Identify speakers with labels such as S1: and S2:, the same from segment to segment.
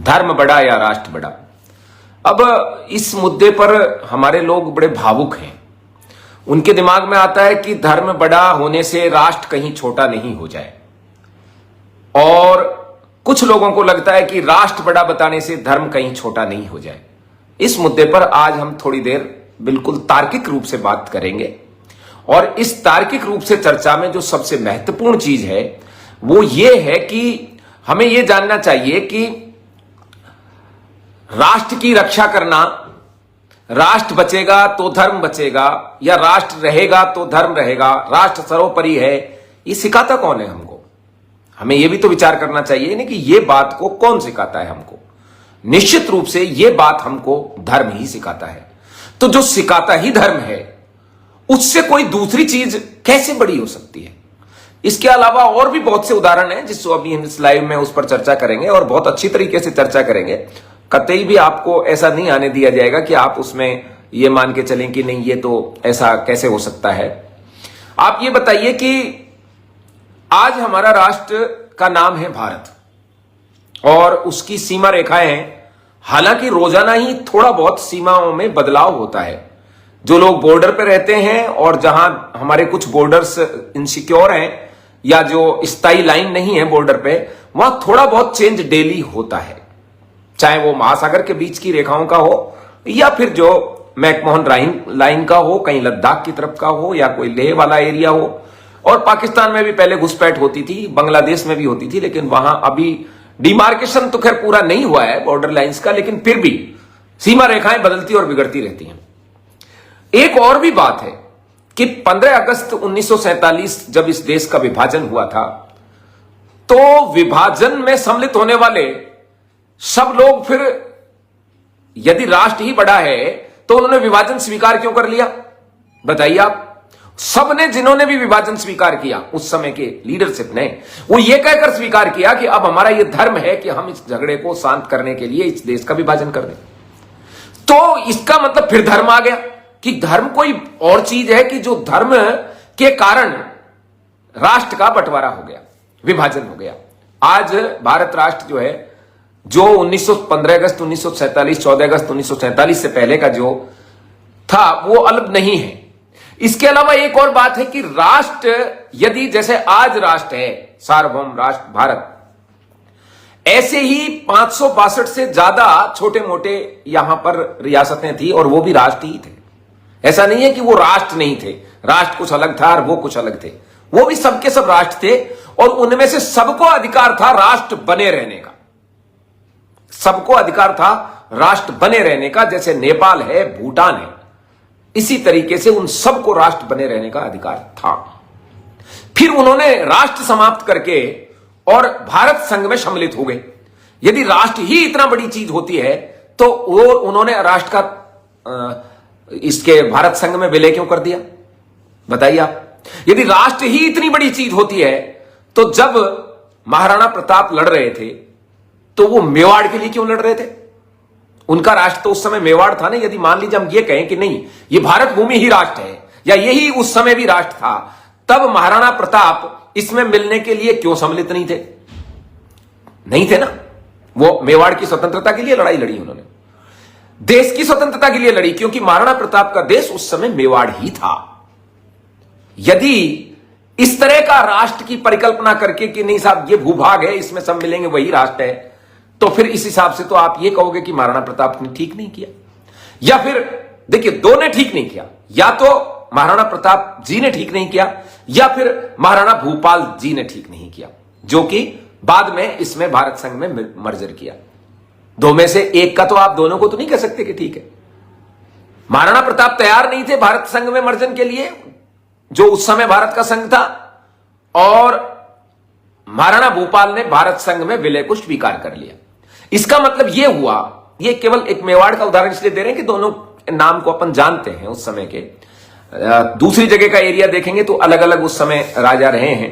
S1: धर्म बड़ा या राष्ट्र बड़ा। अब इस मुद्दे पर हमारे लोग बड़े भावुक हैं। उनके दिमाग में आता है कि धर्म बड़ा होने से राष्ट्र कहीं छोटा नहीं हो जाए, और कुछ लोगों को लगता है कि राष्ट्र बड़ा बताने से धर्म कहीं छोटा नहीं हो जाए। इस मुद्दे पर आज हम थोड़ी देर बिल्कुल तार्किक रूप से बात करेंगे, और इस तार्किक रूप से चर्चा में जो सबसे महत्वपूर्ण चीज है वो ये है कि हमें यह जानना चाहिए कि राष्ट्र की रक्षा करना, राष्ट्र बचेगा तो धर्म बचेगा, या राष्ट्र रहेगा तो धर्म रहेगा, राष्ट्र सर्वोपरि है, ये सिखाता कौन है हमको? हमें यह भी तो विचार करना चाहिए ना कि यह बात को कौन सिखाता है हमको। निश्चित रूप से यह बात हमको धर्म ही सिखाता है। तो जो सिखाता ही धर्म है, उससे कोई दूसरी चीज कैसे बड़ी हो सकती है? इसके अलावा और भी बहुत से उदाहरण हैं जिसको अभी हम इस लाइव में उस पर चर्चा करेंगे, और बहुत अच्छी तरीके से चर्चा करेंगे। कतई भी आपको ऐसा नहीं आने दिया जाएगा कि आप उसमें यह मान के चलें कि नहीं, ये तो ऐसा कैसे हो सकता है। आप ये बताइए कि आज हमारा राष्ट्र का नाम है भारत, और उसकी सीमा रेखाएं हैं। हालांकि रोजाना ही थोड़ा बहुत सीमाओं में बदलाव होता है। जो लोग बॉर्डर पे रहते हैं और जहां हमारे कुछ बॉर्डर्स इनसिक्योर हैं या जो स्थायी लाइन नहीं है बॉर्डर पे, वहां थोड़ा बहुत चेंज डेली होता है, चाहे वो महासागर के बीच की रेखाओं का हो या फिर जो मैकमोहन लाइन का हो, कहीं लद्दाख की तरफ का हो, या कोई लेह वाला एरिया हो। और पाकिस्तान में भी पहले घुसपैठ होती थी, बांग्लादेश में भी होती थी, लेकिन वहां अभी डिमार्केशन तो खैर पूरा नहीं हुआ है बॉर्डर लाइंस का, लेकिन फिर भी सीमा रेखाएं बदलती और बिगड़ती रहती हैं। एक और भी बात है कि 15 अगस्त 1947 जब इस देश का विभाजन हुआ था, तो विभाजन में सम्मिलित होने वाले सब लोग फिर यदि राष्ट्र ही बड़ा है तो उन्होंने विभाजन स्वीकार क्यों कर लिया? बताइए आप। सबने, जिन्होंने भी विभाजन स्वीकार किया उस समय के लीडरशिप ने, वो ये कहकर स्वीकार किया कि अब हमारा ये धर्म है कि हम इस झगड़े को शांत करने के लिए इस देश का विभाजन कर दें। तो इसका मतलब फिर धर्म आ गया कि धर्म कोई और चीज है कि जो धर्म के कारण राष्ट्र का बंटवारा हो गया, विभाजन हो गया। आज भारत राष्ट्र जो है, जो 15 अगस्त 1947, 14 अगस्त 1947 से पहले का जो था, वो अलग नहीं है। इसके अलावा एक और बात है कि राष्ट्र, यदि जैसे आज राष्ट्र है सार्वभौम राष्ट्र भारत, ऐसे ही 562 से ज्यादा छोटे मोटे यहां पर रियासतें थी, और वो भी राष्ट्र ही थे। ऐसा नहीं है कि वो राष्ट्र नहीं थे, राष्ट्र कुछ अलग था और वो कुछ अलग थे, वो भी सबके सब राष्ट्र थे, और उनमें से सबको अधिकार था राष्ट्र बने रहने का। सबको अधिकार था राष्ट्र बने रहने का। जैसे नेपाल है, भूटान है, इसी तरीके से उन सबको राष्ट्र बने रहने का अधिकार था। फिर उन्होंने राष्ट्र समाप्त करके और भारत संघ में सम्मिलित हो गए। यदि राष्ट्र ही इतना बड़ी चीज होती है तो वो उन्होंने राष्ट्र का इसके भारत संघ में विलय क्यों कर दिया? बताइए आप। यदि राष्ट्र ही इतनी बड़ी चीज होती है तो जब महाराणा प्रताप लड़ रहे थे तो वो मेवाड़ के लिए क्यों लड़ रहे थे? उनका राष्ट्र तो उस समय मेवाड़ था ना। यदि मान लीजिए हम ये कहें कि नहीं, ये भारत भूमि ही राष्ट्र है, या यही उस समय भी राष्ट्र था, तब महाराणा प्रताप इसमें मिलने के लिए क्यों सम्मिलित नहीं थे? नहीं थे ना। वो मेवाड़ की स्वतंत्रता के लिए लड़ाई लड़ी, उन्होंने देश की स्वतंत्रता के लिए लड़ी, क्योंकि महाराणा प्रताप का देश उस समय मेवाड़ ही था। यदि इस तरह का राष्ट्र की परिकल्पना करके कि नहीं साहब ये भूभाग है, इसमें सब मिलेंगे, वही राष्ट्र है, तो फिर इस हिसाब से तो आप ये कहोगे कि महाराणा प्रताप ने ठीक नहीं किया। या फिर देखिए, दो ने ठीक नहीं किया, या तो महाराणा प्रताप जी ने ठीक नहीं किया, या फिर महाराणा भूपाल जी ने ठीक नहीं किया, जो कि बाद में इसमें भारत संघ में मर्जर किया। दो में से एक का तो आप दोनों को तो नहीं कह सकते कि ठीक है। महाराणा प्रताप तैयार नहीं थे भारत संघ में मर्जन के लिए, जो उस समय भारत का संघ था, और महाराणा भूपाल ने भारत संघ में विलय को स्वीकार कर लिया। इसका मतलब यह हुआ, यह केवल एक मेवाड़ का उदाहरण इसलिए दे रहे हैं कि दोनों नाम को अपन जानते हैं उस समय के। दूसरी जगह का एरिया देखेंगे तो अलग अलग उस समय राजा रहे हैं।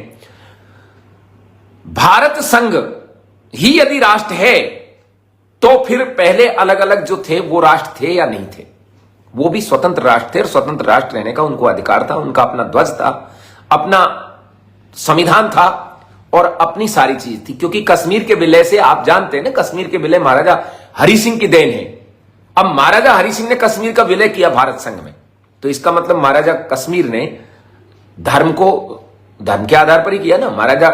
S1: भारत संघ ही यदि राष्ट्र है तो फिर पहले अलग अलग जो थे वो राष्ट्र थे या नहीं थे? वो भी स्वतंत्र राष्ट्र थे, और स्वतंत्र राष्ट्र रहने का उनको अधिकार था। उनका अपना ध्वज था, अपना संविधान था, और अपनी सारी चीज थी, क्योंकि कश्मीर के विलय से आप जानते हैं ना, कश्मीर के विलय महाराजा हरि सिंह की देन है। अब महाराजा हरि सिंह ने कश्मीर का विलय किया भारत संघ में, तो इसका मतलब महाराजा कश्मीर ने धर्म के आधार पर ही किया ना। महाराजा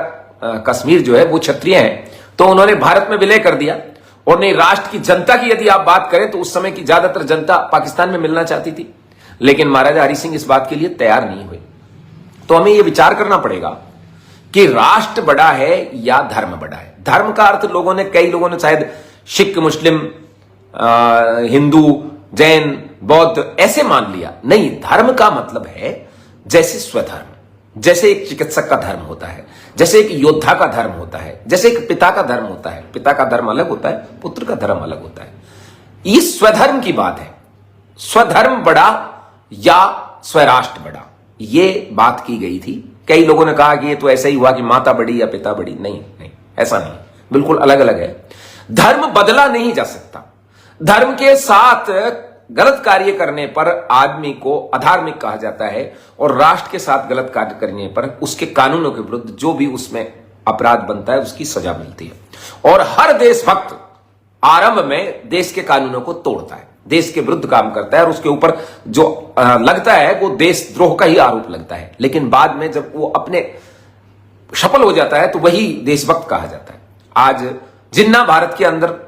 S1: कश्मीर जो है वो क्षत्रिय हैं, तो उन्होंने भारत में विलय कर दिया। और नहीं, राष्ट्र की जनता की यदि आप बात करें तो उस समय की ज्यादातर जनता पाकिस्तान में मिलना चाहती थी, लेकिन महाराजा हरि सिंह इस बात के लिए तैयार नहीं हुए। तो हमें यह विचार करना पड़ेगा कि राष्ट्र बड़ा है या धर्म बड़ा है। धर्म का अर्थ कई लोगों ने शायद सिख, मुस्लिम, हिंदू, जैन, बौद्ध ऐसे मान लिया। नहीं, धर्म का मतलब है जैसे स्वधर्म, जैसे एक चिकित्सक का धर्म होता है, जैसे एक योद्धा का धर्म होता है, जैसे एक पिता का धर्म होता है। पिता का धर्म अलग होता है, पुत्र का धर्म अलग होता है। इस स्वधर्म की बात है। स्वधर्म बड़ा या स्वराष्ट्र बड़ा, ये बात की गई थी। कई लोगों ने कहा कि ये तो ऐसा ही हुआ कि माता बड़ी या पिता बड़ी। नहीं, ऐसा नहीं, बिल्कुल अलग अलग है। धर्म बदला नहीं जा सकता। धर्म के साथ गलत कार्य करने पर आदमी को अधार्मिक कहा जाता है, और राष्ट्र के साथ गलत कार्य करने पर उसके कानूनों के विरुद्ध जो भी उसमें अपराध बनता है उसकी सजा मिलती है। और हर देशभक्त आरंभ में देश के कानूनों को तोड़ता है, देश के विरुद्ध काम करता है, और उसके ऊपर जो लगता है वो देशद्रोह का ही आरोप लगता है। लेकिन बाद में जब वो अपने सफल हो जाता है तो वही देशभक्त कहा जाता है। आज जिन्ना भारत के अंदर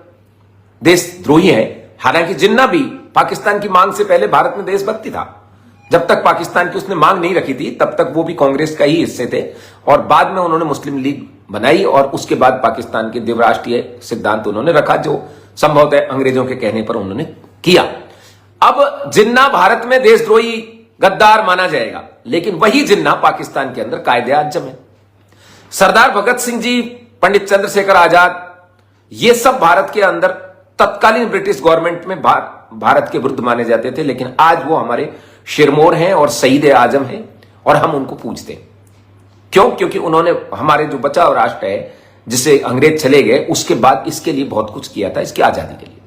S1: देशद्रोही है, हालांकि जिन्ना भी पाकिस्तान की मांग से पहले भारत में देशभक्ति था। जब तक पाकिस्तान की उसने मांग नहीं रखी थी तब तक वो भी कांग्रेस का ही हिस्से थे, और बाद में उन्होंने मुस्लिम लीग बनाई, और उसके बाद पाकिस्तान के द्विराष्ट्रीय सिद्धांत उन्होंने रखा, जो संभवतः अंग्रेजों के कहने पर उन्होंने किया। अब जिन्ना भारत में देशद्रोही गद्दार माना जाएगा, लेकिन वही जिन्ना पाकिस्तान के अंदर कायदे आजम है। सरदार भगत सिंह जी, पंडित चंद्रशेखर आजाद, ये सब भारत के अंदर तत्कालीन ब्रिटिश गवर्नमेंट में भारत के विरुद्ध माने जाते थे, लेकिन आज वो हमारे शिरमोर हैं और शहीद आजम हैं, और हम उनको पूजते हैं। क्यों? क्योंकि उन्होंने हमारे जो बचा हुआ राष्ट्र है, जिसे अंग्रेज चले गए, उसके बाद इसके लिए बहुत कुछ किया था, इसकी आजादी के लिए।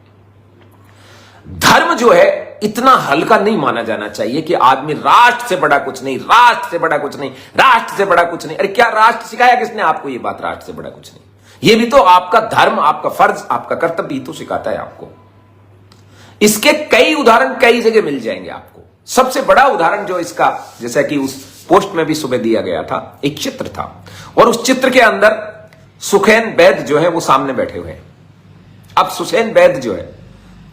S1: धर्म जो है इतना हल्का नहीं माना जाना चाहिए कि आदमी राष्ट्र से बड़ा कुछ नहीं, राष्ट्र से बड़ा कुछ नहीं, राष्ट्र से बड़ा कुछ नहीं। अरे क्या राष्ट्र सिखाया किसने आपको ये बात, राष्ट्र से बड़ा कुछ नहीं? ये भी तो आपका धर्म, आपका फर्ज, आपका कर्तव्य ही तो सिखाता है आपको। इसके कई उदाहरण कई जगह मिल जाएंगे आपको। सबसे बड़ा उदाहरण जो इसका, जैसा कि उस पोस्ट में भी सुबह दिया गया था, एक चित्र था, और उस चित्र के अंदर सुखैन बैद जो है वो सामने बैठे हुए हैं। अब सुखैन बैद जो है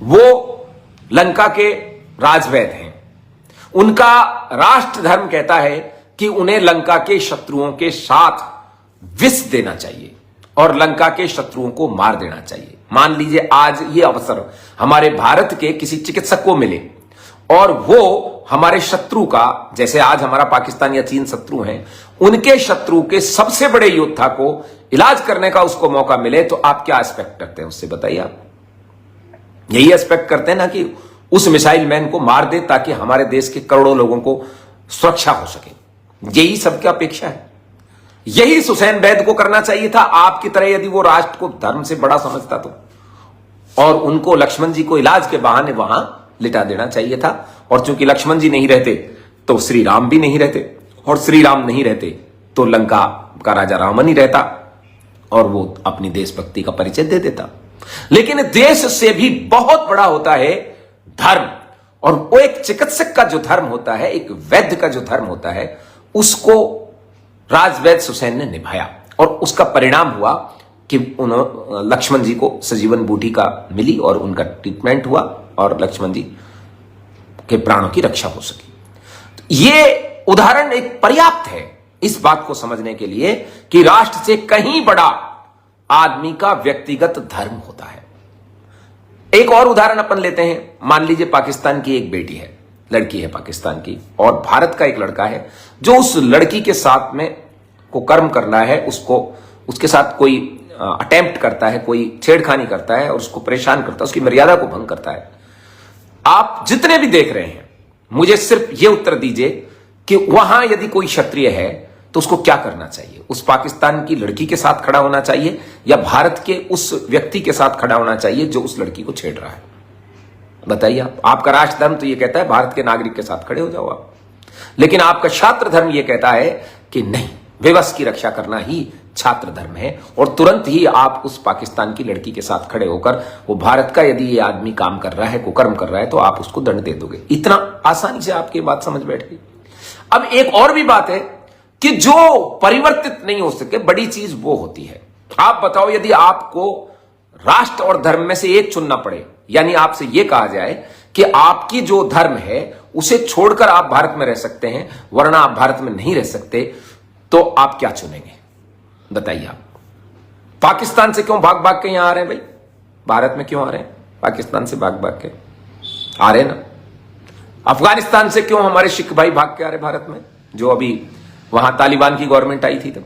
S1: वो लंका के राजवैद हैं। उनका राष्ट्र धर्म कहता है कि उन्हें लंका के शत्रुओं के साथ विष देना चाहिए और लंका के शत्रुओं को मार देना चाहिए। मान लीजिए आज ये अवसर हमारे भारत के किसी चिकित्सक को मिले, और वो हमारे शत्रु का, जैसे आज हमारा पाकिस्तान या चीन शत्रु हैं, उनके शत्रु के सबसे बड़े योद्धा को इलाज करने का उसको मौका मिले, तो आप क्या एक्सपेक्ट करते हैं उससे? बताइए आप। यही एक्सपेक्ट करते हैं ना कि उस मिसाइल मैन को मार दे ताकि हमारे देश के करोड़ों लोगों को सुरक्षा हो सके। यही सबकी अपेक्षा है। यही सुखैन बैद को करना चाहिए था आपकी तरह, यदि वो राष्ट्र को धर्म से बड़ा समझता तो। और उनको लक्ष्मण जी को इलाज के बहाने वहां लिटा देना चाहिए था। और चूंकि लक्ष्मण जी नहीं रहते तो श्री राम भी नहीं रहते, और श्री राम नहीं रहते तो लंका का राजा रावण ही रहता, और वो अपनी देशभक्ति का परिचय दे देता। लेकिन देश से भी बहुत बड़ा होता है धर्म, और वो एक चिकित्सक का जो धर्म होता है, एक वैद्य का जो धर्म होता है, उसको राजवैद्य सुसैन ने निभाया। और उसका परिणाम हुआ कि लक्ष्मण जी को सजीवन बूटी का मिली, और उनका ट्रीटमेंट हुआ, और लक्ष्मण जी के प्राणों की रक्षा हो सकी। तो ये उदाहरण एक पर्याप्त है इस बात को समझने के लिए कि राष्ट्र से कहीं बड़ा आदमी का व्यक्तिगत धर्म होता है। एक और उदाहरण अपन लेते हैं। मान लीजिए पाकिस्तान की एक बेटी है, लड़की है पाकिस्तान की, और भारत का एक लड़का है जो उस लड़की के साथ में को कर्म करना है, उसको उसके साथ कोई अटेम्प्ट करता है, कोई छेड़खानी करता है और उसको परेशान करता है, उसकी मर्यादा को भंग करता है। आप जितने भी देख रहे हैं, मुझे सिर्फ यह उत्तर दीजिए कि वहां यदि कोई क्षत्रिय है तो उसको क्या करना चाहिए? उस पाकिस्तान की लड़की के साथ खड़ा होना चाहिए, या भारत के उस व्यक्ति के साथ खड़ा होना चाहिए जो उस लड़की को छेड़ रहा है? बताइए आप। आपका राष्ट्र धर्म तो यह कहता है भारत के नागरिक के साथ खड़े हो जाओ आप, लेकिन आपका छात्र धर्म यह कहता है कि नहीं, विवश की रक्षा करना ही छात्र धर्म है, और तुरंत ही आप उस पाकिस्तान की लड़की के साथ खड़े होकर वो भारत का यदि ये आदमी काम कर रहा है, कुकर्म कर रहा है, तो आप उसको दंड दे दोगे। इतना आसानी से आपकी बात समझ बैठ गई। अब एक और भी बात है कि जो परिवर्तित नहीं हो सके, बड़ी चीज वो होती है। आप बताओ, यदि आपको राष्ट्र और धर्म में से एक चुनना पड़े, यानी आपसे यह कहा जाए कि आपकी जो धर्म है उसे छोड़कर आप भारत में रह सकते हैं, वरना आप भारत में नहीं रह सकते, तो आप क्या चुनेंगे? बताइए। आप पाकिस्तान से क्यों भाग भाग के यहां आ रहे हैं भाई? भारत में क्यों आ रहे हैं? पाकिस्तान से भाग भाग के आ रहे हैं ना। अफगानिस्तान से क्यों हमारे सिख भाई भाग के आ रहे भारत में, जो अभी वहां तालिबान की गवर्नमेंट आई थी? तब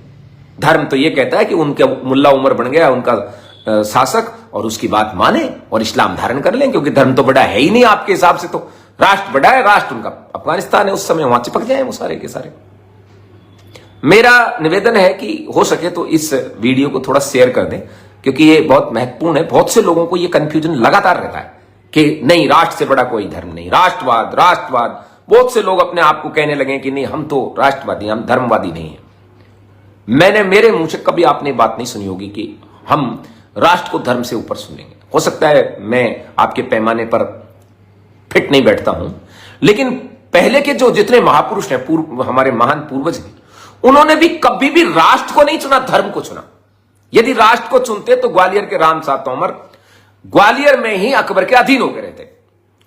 S1: धर्म तो यह कहता है कि उनके मुल्ला उमर बन गया उनका शासक, और उसकी बात माने और इस्लाम धारण कर लें, क्योंकि धर्म तो बड़ा है ही नहीं आपके हिसाब से, तो राष्ट्र बड़ा है, राष्ट्र उनका अफगानिस्तान है, उस समय वहां चिपक जाए वो सारे के सारे। मेरा निवेदन है कि हो सके तो इस वीडियो को थोड़ा शेयर कर दें, क्योंकि ये बहुत महत्वपूर्ण है। बहुत से लोगों को ये कंफ्यूजन लगातार रहता है कि नहीं, राष्ट्र से बड़ा कोई धर्म नहीं, राष्ट्रवाद राष्ट्रवाद। बहुत से लोग अपने आप को कहने लगे कि नहीं, हम तो राष्ट्रवादी, हम धर्मवादी नहीं है। मैंने मेरे मुंह से कभी आपने बात नहीं सुनी होगी कि हम राष्ट्र को धर्म से ऊपर सुनेंगे। हो सकता है मैं आपके पैमाने पर फिट नहीं बैठता हूं, लेकिन पहले के जो जितने महापुरुष हैं, हमारे महान पूर्वज हैं, उन्होंने भी कभी भी राष्ट्र को नहीं चुना, धर्म को चुना। यदि राष्ट्र को चुनते तो ग्वालियर के राम साहब तोमर ग्वालियर में ही अकबर के अधीन हो गए रहते,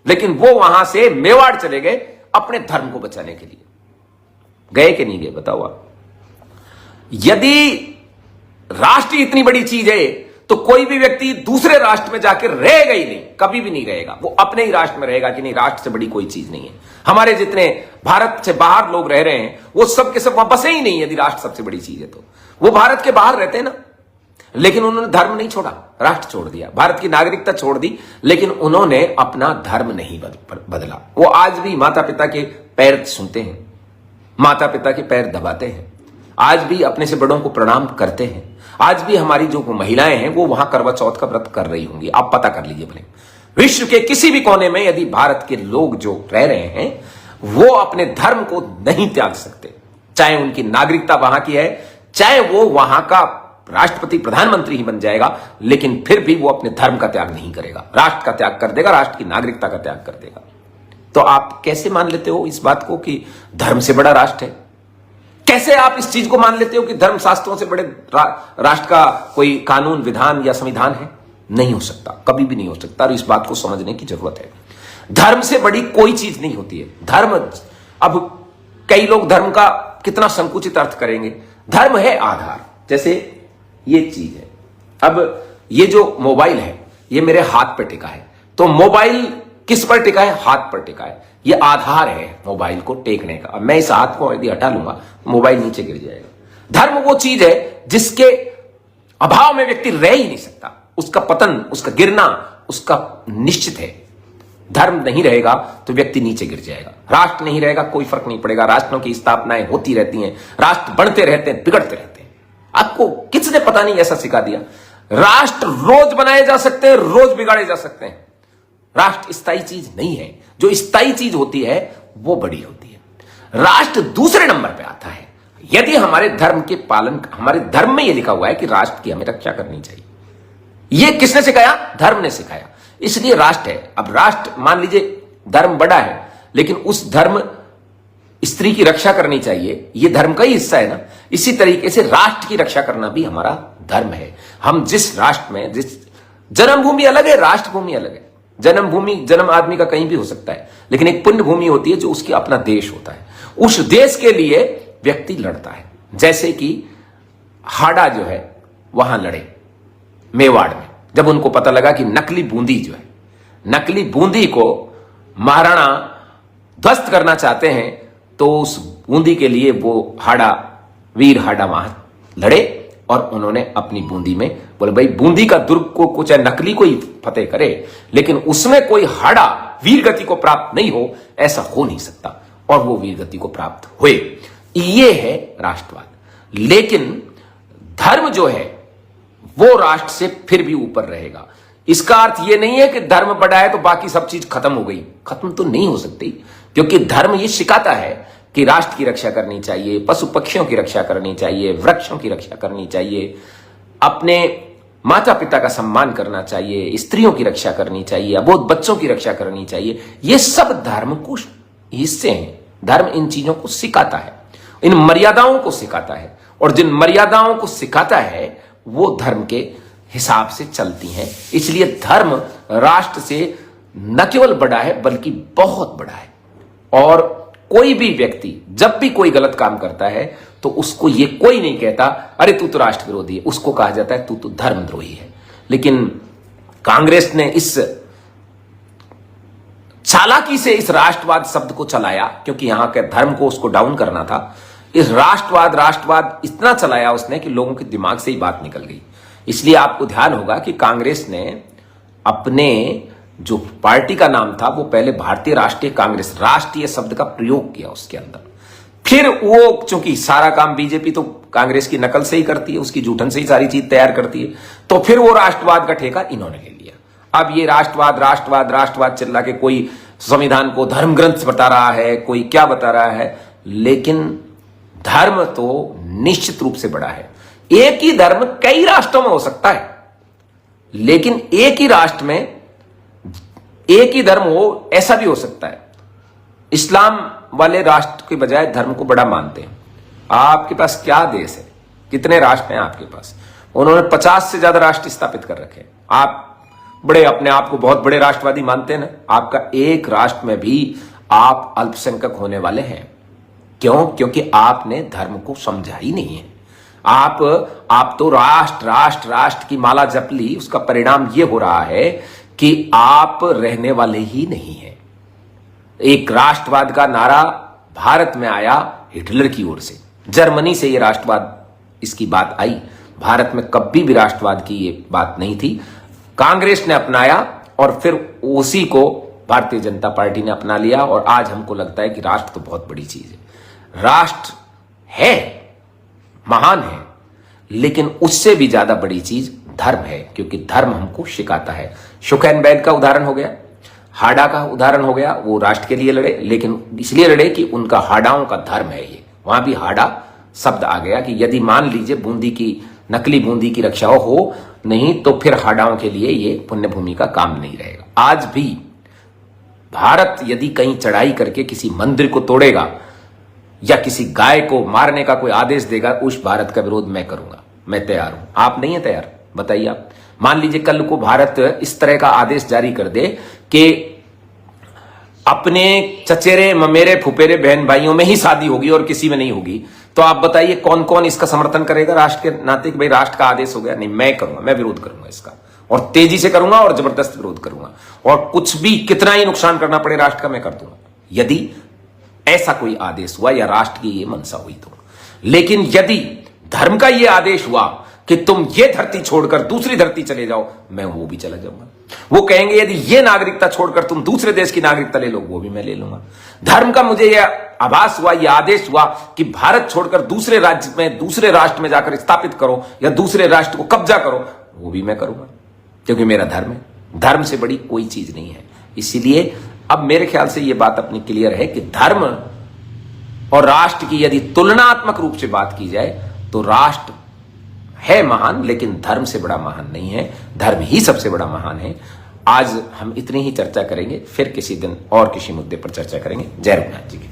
S1: लेकिन वो वहां से मेवाड़ चले गए अपने धर्म को बचाने के लिए। गए कि नहीं गए बताओ आप? यदि राष्ट्र इतनी बड़ी चीज है तो कोई भी व्यक्ति दूसरे राष्ट्र में जाकर रहेगा ही नहीं, कभी भी नहीं रहेगा। वो अपने ही राष्ट्र में रहेगा कि नहीं, राष्ट्र से बड़ी कोई चीज नहीं है। हमारे जितने भारत से बाहर लोग रह रहे हैं वो सब के सब वहां बसे ही नहीं। यदि राष्ट्र सबसे बड़ी चीज है तो वो भारत के बाहर रहते हैं ना, लेकिन उन्होंने धर्म नहीं छोड़ा, राष्ट्र छोड़ दिया, भारत की नागरिकता छोड़ दी, लेकिन उन्होंने अपना धर्म नहीं बदला। वो आज भी माता पिता के पैर सुनते हैं, माता पिता के पैर दबाते हैं, आज भी अपने से बड़ों को प्रणाम करते हैं। आज भी हमारी जो महिलाएं हैं वो वहां करवा चौथ का व्रत कर रही होंगी, आप पता कर लीजिए भले। विश्व के किसी भी कोने में यदि भारत के लोग जो रह रहे हैं वो अपने धर्म को नहीं त्याग सकते, चाहे उनकी नागरिकता वहां की है, चाहे वो वहां का राष्ट्रपति प्रधानमंत्री ही बन जाएगा, लेकिन फिर भी वो अपने धर्म का त्याग नहीं करेगा, राष्ट्र का त्याग कर देगा, राष्ट्र की नागरिकता का त्याग कर देगा। तो आप कैसे मान लेते हो इस बात को कि धर्म से बड़ा राष्ट्र है? कैसे आप इस चीज को मान लेते हो कि धर्म शास्त्रों से बड़े राष्ट्र का कोई कानून विधान या संविधान है? नहीं हो सकता, कभी भी नहीं हो सकता, और इस बात को समझने की जरूरत है। धर्म से बड़ी कोई चीज नहीं होती है। धर्म, अब कई लोग धर्म का कितना संकुचित अर्थ करेंगे। धर्म है आधार, जैसे ये चीज है। अब ये जो मोबाइल है ये मेरे हाथ पर टिका है, तो मोबाइल किस पर टिका है? हाथ पर टिका है। ये आधार है मोबाइल को टेकने का। अब मैं इस हाथ को यदि हटा लूंगा मोबाइल नीचे गिर जाएगा। धर्म वो चीज है जिसके अभाव में व्यक्ति रह ही नहीं सकता, उसका पतन, उसका गिरना उसका निश्चित है। धर्म नहीं रहेगा तो व्यक्ति नीचे गिर जाएगा। राष्ट्र नहीं रहेगा कोई फर्क नहीं पड़ेगा, राष्ट्रों की स्थापनाएं होती रहती हैं, राष्ट्र बढ़ते रहते हैं, बिगड़ते रहते हैं। आपको किसने पता नहीं ऐसा सिखा दिया? राष्ट्र रोज बनाए जा सकते हैं, रोज बिगाड़े जा सकते हैं। राष्ट्र स्थायी चीज नहीं है, जो स्थायी चीज होती है वो बड़ी होती है। राष्ट्र दूसरे नंबर पे आता है यदि हमारे धर्म के पालन, हमारे धर्म में यह लिखा हुआ है कि राष्ट्र की हमें रक्षा करनी चाहिए। यह किसने सिखाया? धर्म ने सिखाया, इसलिए राष्ट्र है। अब राष्ट्र, मान लीजिए धर्म बड़ा है, लेकिन उस धर्म स्त्री की रक्षा करनी चाहिए, यह धर्म का ही हिस्सा है ना। इसी तरीके से राष्ट्र की रक्षा करना भी हमारा धर्म है। हम जिस राष्ट्र में, जिस जन्मभूमि अलग है, राष्ट्र भूमि अलग है। जन्मभूमि, जन्म आदमी का कहीं भी हो सकता है, लेकिन एक पुण्य भूमि होती है जो उसकी अपना देश होता है। उस देश के लिए व्यक्ति लड़ता है। जैसे कि हाड़ा जो है वहां लड़े मेवाड़ में, जब उनको पता लगा कि नकली बूंदी जो है, नकली बूंदी को महाराणा ध्वस्त करना चाहते हैं, तो उस बूंदी के लिए वो हाड़ा, वीर हाड़ा वहां लड़े और उन्होंने अपनी बूंदी में बोले भाई बूंदी का दुर्ग को कुछ नकली कोई फतेह करे, लेकिन उसमें कोई हाड़ा वीर गति को प्राप्त नहीं हो, ऐसा हो नहीं सकता, और वो वीर गति को प्राप्त हुए। ये है राष्ट्रवाद। लेकिन धर्म जो है वो राष्ट्र से फिर भी ऊपर रहेगा। इसका अर्थ यह नहीं है कि धर्म बड़ा है तो बाकी सब चीज खत्म हो गई। खत्म तो नहीं हो सकती, क्योंकि धर्म ये सिखाता है कि राष्ट्र की रक्षा करनी चाहिए, पशु पक्षियों की रक्षा करनी चाहिए, वृक्षों की रक्षा करनी चाहिए, अपने माता पिता का सम्मान करना चाहिए, स्त्रियों की रक्षा करनी चाहिए, अबोध बच्चों की रक्षा करनी चाहिए, ये सब धर्म को हिस्से हैं। धर्म इन चीजों को सिखाता है, इन मर्यादाओं को सिखाता है, और जिन मर्यादाओं को सिखाता है वो धर्म के हिसाब से चलती हैं। इसलिए धर्म राष्ट्र से न केवल बड़ा है बल्कि बहुत बड़ा है। और कोई भी व्यक्ति जब भी कोई गलत काम करता है तो उसको ये कोई नहीं कहता अरे तू तो राष्ट्र विरोधी है, उसको कहा जाता है तू तो धर्मद्रोही है। लेकिन कांग्रेस ने इस चालाकी से इस राष्ट्रवाद शब्द को चलाया, क्योंकि यहां के धर्म को उसको डाउन करना था। इस राष्ट्रवाद इतना चलाया उसने कि लोगों के दिमाग से ही बात निकल गई। इसलिए आपको ध्यान होगा कि कांग्रेस ने अपने जो पार्टी का नाम था वो पहले भारतीय राष्ट्रीय कांग्रेस, राष्ट्रीय शब्द का प्रयोग किया उसके अंदर। फिर वो चूंकि सारा काम बीजेपी तो कांग्रेस की नकल से ही करती है, उसकी जूठन से ही सारी चीज तैयार करती है, तो फिर वो राष्ट्रवाद का ठेका इन्होंने ले लिया। अब ये राष्ट्रवाद चिल्ला के कोई संविधान को धर्म ग्रंथ बता रहा है, कोई क्या बता रहा है, लेकिन धर्म तो निश्चित रूप से बड़ा है। एक ही धर्म कई राष्ट्रों में हो सकता है, लेकिन एक ही राष्ट्र में एक ही धर्म हो ऐसा भी हो सकता है। इस्लाम वाले राष्ट्र के बजाय धर्म को बड़ा मानते हैं। आपके पास क्या देश है, कितने राष्ट्र हैं आपके पास? उन्होंने 50 से ज्यादा राष्ट्र स्थापित कर रखे हैं। आप बड़े अपने आप को बहुत बड़े राष्ट्रवादी मानते हैं ना, आपका एक राष्ट्र में भी आप अल्पसंख्यक होने वाले हैं। क्यों? क्योंकि आपने धर्म को समझा ही नहीं है। आप तो राष्ट्र की माला जप ली, उसका परिणाम यह हो रहा है कि आप रहने वाले ही नहीं हैं। एक राष्ट्रवाद का नारा भारत में आया हिटलर की ओर से, जर्मनी से यह राष्ट्रवाद इसकी बात आई। भारत में कभी भी राष्ट्रवाद की ये बात नहीं थी। कांग्रेस ने अपनाया और फिर उसी को भारतीय जनता पार्टी ने अपना लिया, और आज हमको लगता है कि राष्ट्र तो बहुत बड़ी चीज है। राष्ट्र है, महान है, लेकिन उससे भी ज्यादा बड़ी चीज धर्म है, क्योंकि धर्म हमको सिखाता है। शुकैनबैग का उदाहरण हो गया, हाडा का उदाहरण हो गया। वो राष्ट्र के लिए लड़े, लेकिन इसलिए लड़े कि उनका हाडाओं का धर्म है ये। वहां भी हाडा शब्द आ गया कि यदि मान लीजिए बूंदी की, नकली बूंदी की रक्षा हो नहीं तो फिर हाडाओं के लिए ये पुण्य भूमि का काम नहीं रहेगा। आज भी भारत यदि कहीं चढ़ाई करके किसी मंदिर को तोड़ेगा या किसी गाय को मारने का कोई आदेश देगा, उस भारत का विरोध मैं करूंगा, मैं तैयार हूं। आप नहीं है तैयार? बताइए आप। मान लीजिए कल को भारत इस तरह का आदेश जारी कर दे कि अपने चचेरे ममेरे फुफेरे बहन भाइयों में ही शादी होगी और किसी में नहीं होगी, तो आप बताइए कौन कौन इसका समर्थन करेगा राष्ट्र के नाते कि भाई राष्ट्र का आदेश हो गया? नहीं, मैं करूंगा, मैं विरोध करूंगा इसका, और तेजी से करूंगा और जबरदस्त विरोध करूंगा, और कुछ भी कितना ही नुकसान करना पड़े राष्ट्र का मैं कर दूंगा, यदि ऐसा कोई आदेश हुआ या राष्ट्र की ये मंशा हुई तो। लेकिन यदि धर्म का ये आदेश हुआ कि तुम ये धरती छोड़कर दूसरी धरती चले जाओ, मैं वो भी चला जाऊंगा। वो कहेंगे यदि ये नागरिकता छोड़कर तुम दूसरे देश की नागरिकता ले लो, वो भी मैं ले लूंगा। धर्म का मुझे यह आभास हुआ, यह आदेश हुआ कि भारत छोड़कर दूसरे राज्य में, दूसरे राष्ट्र में जाकर स्थापित करो या दूसरे राष्ट्र को कब्जा करो, वो भी मैं करूंगा, क्योंकि मेरा धर्म है। धर्म से बड़ी कोई चीज नहीं है। इसीलिए अब मेरे ख्याल से यह बात अपनी क्लियर है कि धर्म और राष्ट्र की यदि तुलनात्मक रूप से बात की जाए तो राष्ट्र है महान, लेकिन धर्म से बड़ा महान नहीं है। धर्म ही सबसे बड़ा महान है। आज हम इतनी ही चर्चा करेंगे, फिर किसी दिन और किसी मुद्दे पर चर्चा करेंगे। जय रघुनाथ जी की।